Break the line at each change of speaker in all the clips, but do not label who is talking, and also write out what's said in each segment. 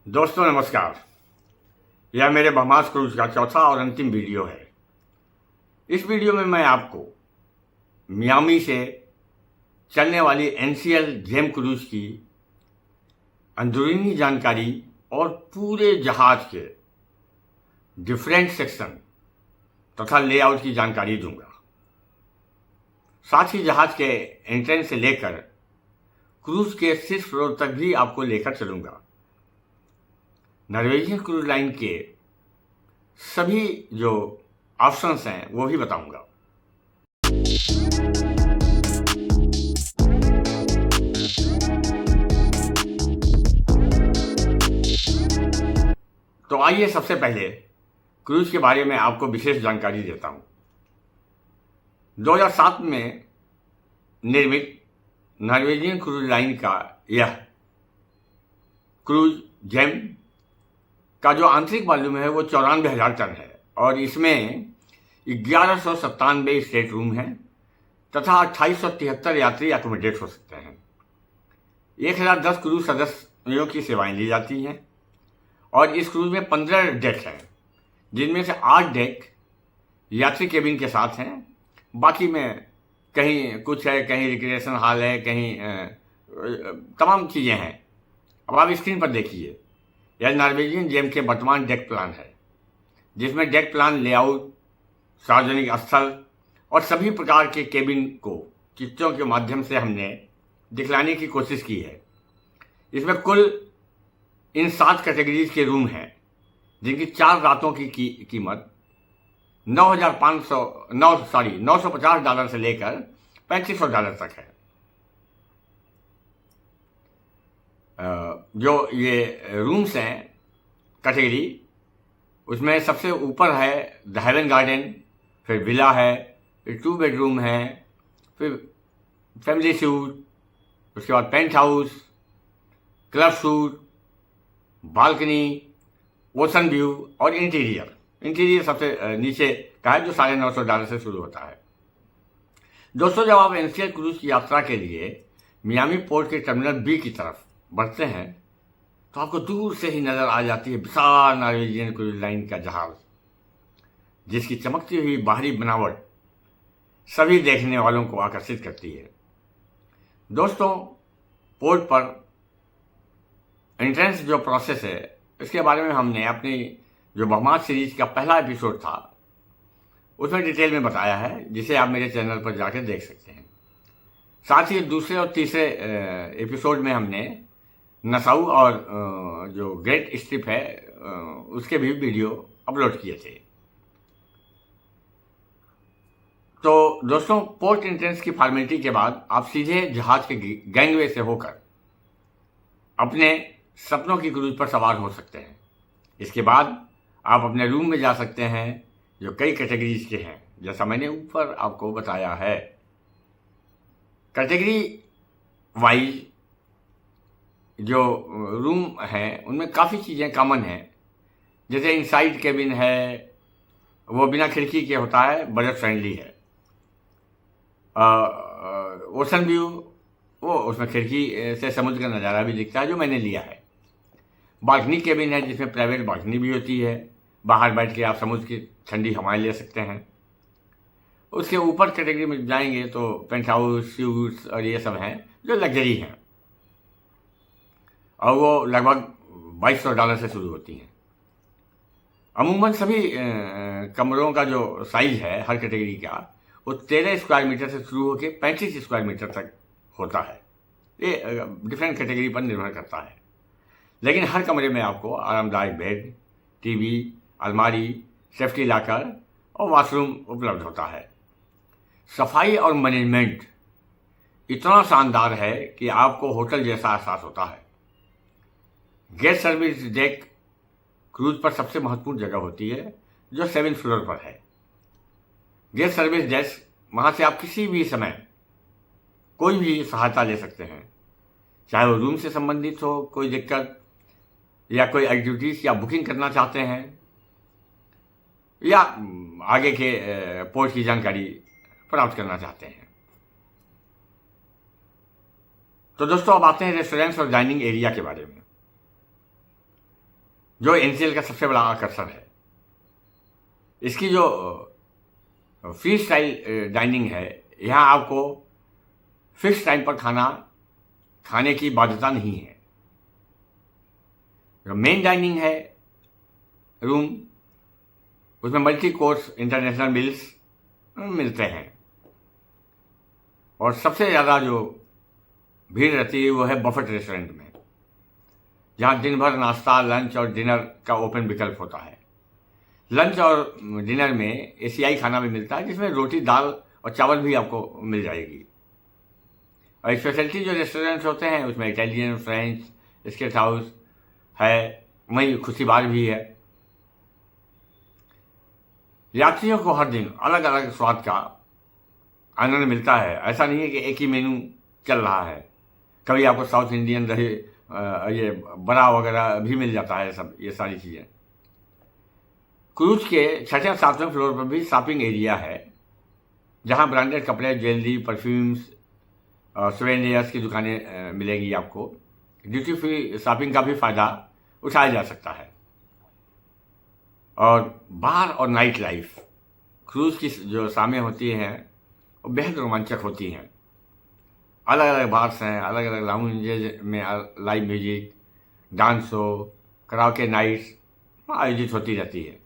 दोस्तों नमस्कार। यह मेरे बहमास क्रूज का चौथा और अंतिम वीडियो है। इस वीडियो में मैं आपको मियामी से चलने वाली एनसीएल जेम क्रूज की अंदरूनी जानकारी और पूरे जहाज के डिफरेंट सेक्शन तथा लेआउट की जानकारी दूंगा। साथ ही जहाज के एंट्रेंस से लेकर क्रूज के 6 फ्लोर तक भी आपको लेकर चलूंगा। नॉर्वेजियन क्रूज लाइन के सभी जो ऑप्शंस हैं वो भी बताऊंगा। तो आइए सबसे पहले क्रूज के बारे में आपको विशेष जानकारी देता हूं। 2007 में निर्मित नॉर्वेजियन क्रूज लाइन का यह क्रूज जेम का जो आंतरिक वॉल्यूम है वो 94,000 टन है और इसमें 1197 स्टेट रूम हैं तथा 2873 यात्री एकोमोडेट हो सकते हैं। 1010 क्रूज सदस्यों की सेवाएं ली जाती हैं और इस क्रूज में 15 डेक हैं, जिनमें से 8 डेक यात्री केबिन के साथ हैं। बाकी में कहीं कुछ है, कहीं रिक्रिएशन हॉल है, कहीं तमाम चीज़ें हैं। अब आप स्क्रीन पर देखिए, यह नॉर्वेजियन जेम के वर्तमान डेक प्लान है, जिसमें डेक प्लान, लेआउट, सार्वजनिक स्थल और सभी प्रकार के केबिन को चित्रों के माध्यम से हमने दिखलाने की कोशिश की है। इसमें कुल इन 7 कैटेगरीज के रूम हैं, जिनकी 4 रातों की कीमत $950 से लेकर $3500 तक है। जो ये रूम्स हैं कैटेगरी, उसमें सबसे ऊपर है द हेवन गार्डन, फिर विला है, फिर 2 बेडरूम है, फिर फैमिली सूट, उसके बाद penthouse, club suite, balcony, ocean view और इंटीरियर सबसे नीचे का है, जो $950 से शुरू होता है। दोस्तों, जब आप एनसीएल क्रूज की यात्रा के लिए मियामी पोर्ट के टर्मिनल बी की तरफ बढ़ते हैं तो आपको दूर से ही नजर आ जाती है विशाल नॉर्वेजियन क्रूज लाइन का जहाज, जिसकी चमकती हुई बाहरी बनावट सभी देखने वालों को आकर्षित करती है। दोस्तों, पोर्ट पर एंट्रेंस जो प्रोसेस है, इसके बारे में हमने अपनी जो बहमास सीरीज का पहला एपिसोड था उसमें डिटेल में बताया है, जिसे आप मेरे चैनल पर जाकर देख सकते हैं। साथ ही दूसरे और तीसरे एपिसोड में हमने नसाऊ और जो ग्रेट स्ट्रिप है उसके भी वीडियो अपलोड किए थे। तो दोस्तों, पोर्ट एंट्रेंस की फॉर्मेलिटी के बाद आप सीधे जहाज के गैंगवे से होकर अपने सपनों की क्रूज पर सवार हो सकते हैं। इसके बाद आप अपने रूम में जा सकते हैं, जो कई कैटेगरीज के हैं, जैसा मैंने ऊपर आपको बताया है। कैटेगरी वाइज जो रूम हैं उनमें काफ़ी चीज़ें कॉमन हैं, जैसे इनसाइड केबिन है, वो बिना खिड़की के होता है, बजट फ्रेंडली है। ओशन व्यू, वो उसमें खिड़की से समुद्र का नज़ारा भी दिखता है, जो मैंने लिया है। बालकनी केबिन है, जिसमें प्राइवेट बालकनी भी होती है, बाहर बैठ के आप समुद्र की ठंडी हवाएं ले सकते हैं। उसके ऊपर कैटेगरी में जाएंगे तो पेंट हाउस, स्यूट्स और ये सब हैं जो लग्जरी हैं, और वो लगभग $2200 से शुरू होती हैं। अमूमन सभी कमरों का जो साइज है हर कैटेगरी का, वो 13 स्क्वायर मीटर से शुरू होकर 35 स्क्वायर मीटर तक होता है। ये डिफरेंट कैटेगरी पर निर्भर करता है, लेकिन हर कमरे में आपको आरामदायक बेड, टीवी, अलमारी, सेफ्टी लॉकर और वॉशरूम उपलब्ध होता है। सफाई और मैनेजमेंट इतना शानदार है कि आपको होटल जैसा एहसास होता है। गेस्ट सर्विस डेक क्रूज पर सबसे महत्वपूर्ण जगह होती है, जो 7th फ्लोर पर है। गेस्ट सर्विस डेस्क, वहाँ से आप किसी भी समय कोई भी सहायता ले सकते हैं, चाहे वो रूम से संबंधित हो, कोई दिक्कत, या कोई एक्टिविटीज़ या बुकिंग करना चाहते हैं, या आगे के पोर्ट की जानकारी प्राप्त करना चाहते हैं। तो दोस्तों, अब आते हैं रेस्टोरेंट्स और डाइनिंग एरिया के बारे में। जो एनसीएल का सबसे बड़ा आकर्षण है। इसकी जो फ्री स्टाइल डाइनिंग है, यहाँ आपको फिक्स टाइम पर खाना खाने की बाध्यता नहीं है। जो मेन डाइनिंग है रूम, उसमें मल्टी कोर्स इंटरनेशनल मील्स मिलते हैं, और सबसे ज़्यादा जो भीड़ रहती है वो है बफेट रेस्टोरेंट में, जहाँ दिन भर नाश्ता, लंच और डिनर का ओपन विकल्प होता है। लंच और डिनर में एशियाई खाना भी मिलता है, जिसमें रोटी, दाल और चावल भी आपको मिल जाएगी। और स्पेशलिटी जो रेस्टोरेंट्स होते हैं उसमें इटालियन, फ्रेंच, स्टेट हाउस है, वहीं खुशी बार भी है। यात्रियों को हर दिन अलग अलग स्वाद का आनंद मिलता है। ऐसा नहीं है कि एक ही मेनू चल रहा है। कभी आपको साउथ इंडियन रहे ये बड़ा वगैरह भी मिल जाता है, सब ये सारी चीज़ें। क्रूज के 6वें और 7वें फ्लोर पर भी शॉपिंग एरिया है, जहां ब्रांडेड कपड़े, ज्वेलरी, परफ्यूम्स, सोवेनियर्स की दुकानें मिलेगी आपको। ड्यूटी फ्री शॉपिंग का भी फ़ायदा उठाया जा सकता है। और बार और नाइट लाइफ क्रूज की जो शामें होती हैं वो बेहद रोमांचक होती हैं। अलग अलग बार्स हैं, अलग अलग लाउंजेज में live music, dance show, karaoke nights आयोजित होती रहती है।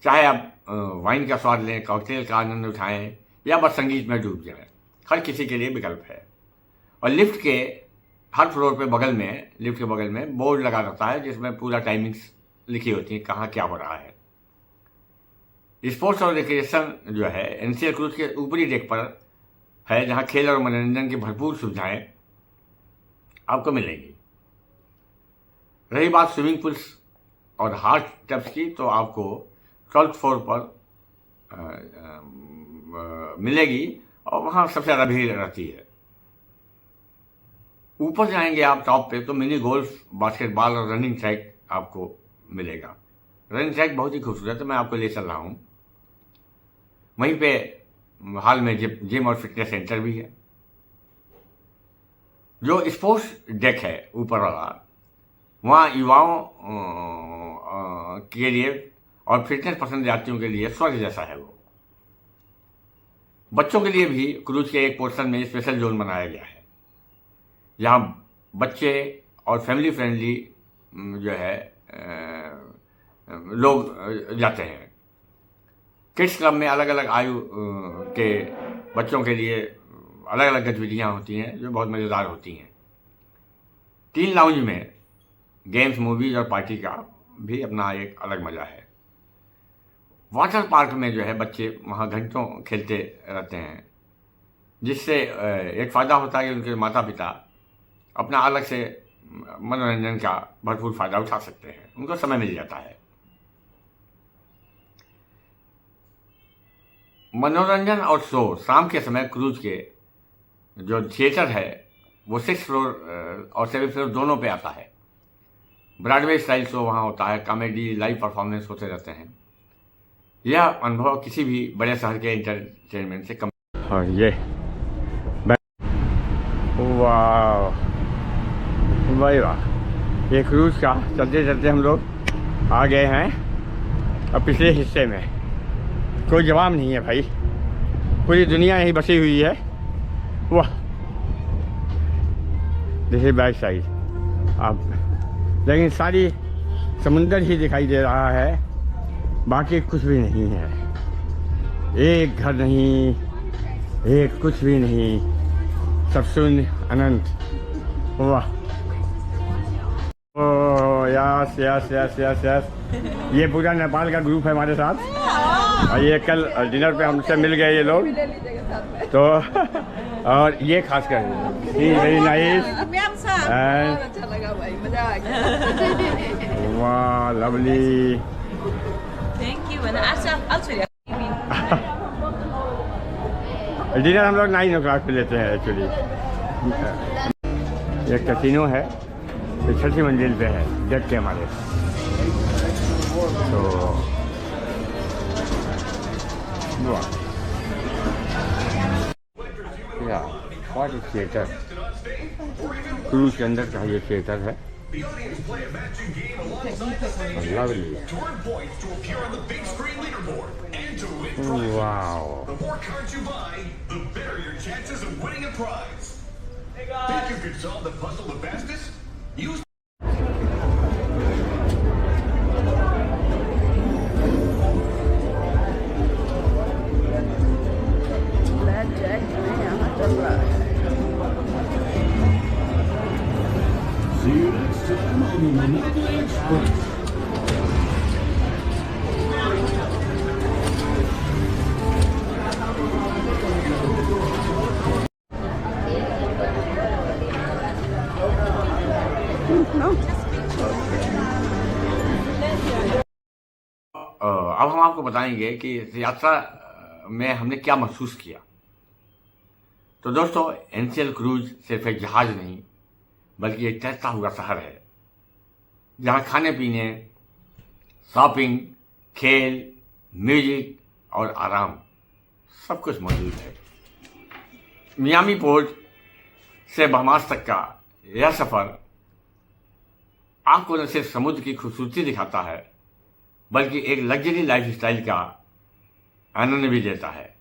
चाहे आप वाइन का स्वाद लें, कॉकटेल का आनंद उठाएं, या बस संगीत में डूब जाएं, हर किसी के लिए विकल्प है। और लिफ्ट के हर फ्लोर पे बगल में, लिफ्ट के बगल में बोर्ड लगा रहता है, जिसमें पूरा टाइमिंग्स लिखी होती है, कहाँ क्या हो रहा है। स्पोर्ट्स और रिक्रिएशन जो है एनसीएल क्रूज के ऊपरी डेक पर है, जहाँ खेल और मनोरंजन की भरपूर सुविधाएं आपको मिलेंगी। रही बात स्विमिंग पूल्स और हॉट टब्स की, तो आपको 12th फ्लोर पर मिलेगी, और वहाँ सबसे ज़्यादा भीड़ रहती है। ऊपर जाएंगे आप टॉप पे तो मिनी गोल्फ, बास्केटबॉल और रनिंग ट्रैक आपको मिलेगा। रनिंग ट्रैक बहुत ही खूबसूरत है, मैं आपको ले चल रहा हूँ। वहीं पे हाल में जिम और फिटनेस सेंटर भी है। जो स्पोर्ट्स डेक है ऊपर वाला, वहाँ युवाओं के लिए और फिटनेस पसंद यात्रियों के लिए स्वर्ग जैसा है वो। बच्चों के लिए भी क्रूज के एक पोर्शन में स्पेशल जोन बनाया गया है, जहाँ बच्चे और फैमिली फ्रेंडली जो है लोग जाते हैं। किड्स क्लब में अलग अलग आयु के बच्चों के लिए अलग अलग गतिविधियाँ होती हैं, जो बहुत मज़ेदार होती हैं। 3 लाउंज में गेम्स, मूवीज और पार्टी का भी अपना एक अलग मज़ा है। वाटर पार्क में जो है बच्चे वहाँ घंटों खेलते रहते हैं, जिससे एक फ़ायदा होता है कि उनके माता पिता अपना अलग से मनोरंजन का भरपूर फ़ायदा उठा सकते हैं, उनको समय मिल जाता है। मनोरंजन और शो शाम के समय क्रूज के जो थिएटर है वो 6th फ्लोर और 7th फ्लोर दोनों पे आता है। ब्रॉडवे स्टाइल शो वहाँ होता है, कॉमेडी, लाइव परफॉर्मेंस होते रहते हैं। यह अनुभव किसी भी बड़े शहर के एंटरटेनमेंट से कम। और ये वाह भाई वाह, ये क्रूज का चलते चलते हम लोग आ गए हैं अब पिछले हिस्से में। कोई जवाब नहीं है भाई, पूरी दुनिया यही बसी हुई है। वाह, देखिए बैक साइड आप, लेकिन सारी समुंदर ही दिखाई दे रहा है, बाकी कुछ भी नहीं है। एक घर नहीं, एक कुछ भी नहीं, सब शून्य, अनंत। वाह, ओ yes yes yes yes yes, ये पूरा नेपाल का ग्रुप है हमारे साथ, और ये कल डिनर पे हमसे मिल गए ये लोग तो और ये खास कर वेरी नाइस,
अच्छा लगा भाई, मजा आ गया।
वाह लवली,
थैंक यू।
डिनर हम लोग 9 o'clock पे लेते हैं एक्चुअली। ये कैसीनो है, ये 6ठी मंजिल पे है डेक के हमारे। तो या व्हाट इज थिएटर, क्रूज के अंदर का ये थिएटर है।
The audience play a matching game alongside the stage
Lovely.
to earn points to appear on the big screen leaderboard and to win prizes.
Wow.
The more cards you buy, the better your chances of winning a prize. Think you could solve the puzzle the fastest? Use
blackjack में यहाँ चल रहा है।
See you next time on the Monopoly Express.
अब हम आपको बताएंगे कि इस यात्रा में हमने क्या महसूस किया। तो दोस्तों, एनसीएल क्रूज सिर्फ एक जहाज नहीं बल्कि एक तैरता हुआ शहर है जहां खाने पीने, शॉपिंग, खेल, म्यूजिक और आराम सब कुछ मौजूद है। मियामी पोर्ट से बहमास तक का यह सफर आपको न सिर्फ समुद्र की खूबसूरती दिखाता है बल्कि एक लग्जरी लाइफस्टाइल का आनंद भी देता है।